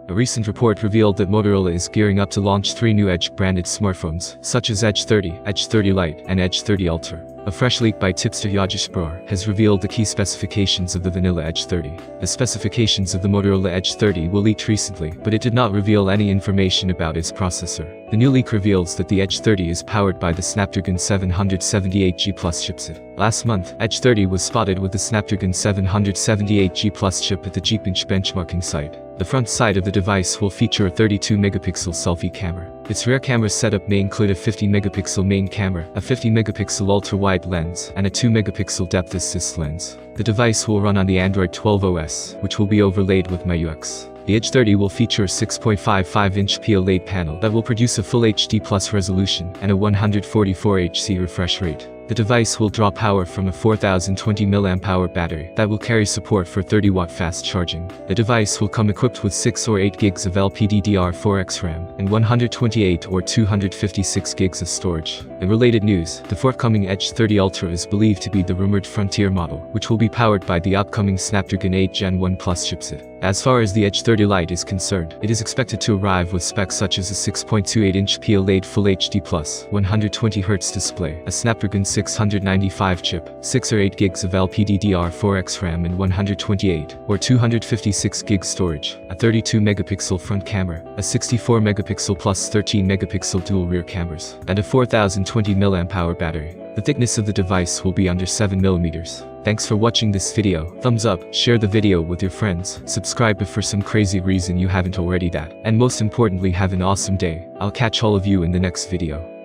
A recent report revealed that Motorola is gearing up to launch 3 new Edge-branded smartphones, such as Edge 30, Edge 30 Lite, and Edge 30 Ultra. A fresh leak by tipster Yajisprar has revealed the key specifications of the vanilla Edge 30. The specifications of the Motorola Edge 30 were leaked recently, but it did not reveal any information about its processor. The new leak reveals that the Edge 30 is powered by the Snapdragon 778G Plus chipset. Last month, Edge 30 was spotted with the Snapdragon 778G Plus chip at the Geekbench benchmarking site. The front side of the device will feature a 32-megapixel selfie camera. Its rear camera setup may include a 50-megapixel main camera, a 50-megapixel ultra-wide lens, and a 2-megapixel depth assist lens. The device will run on the Android 12 OS, which will be overlaid with MyUX. The Edge 30 will feature a 6.55-inch OLED panel that will produce a full HD Plus resolution and a 144Hz refresh rate. The device will draw power from a 4020 mAh battery that will carry support for 30-watt fast charging. The device will come equipped with 6 or 8 gigs of LPDDR4X RAM and 128 or 256 gigs of storage. In related news, the forthcoming Edge 30 Ultra is believed to be the rumored frontier model, which will be powered by the upcoming Snapdragon 8 Gen 1 Plus chipset. As far as the Edge 30 Lite is concerned, it is expected to arrive with specs such as a 6.28-inch OLED Full HD Plus, 120Hz display, a Snapdragon 695 chip, 6 or 8 gigs of LPDDR4X RAM and 128 or 256 gigs storage, a 32-megapixel front camera, a 64-megapixel plus 13-megapixel dual rear cameras, and a 4020 mAh battery. The thickness of the device will be under 7 mm. Thanks for watching this video. Thumbs up, share the video with your friends, subscribe if for some crazy reason you haven't already that, and most importantly have an awesome day. I'll catch all of you in the next video.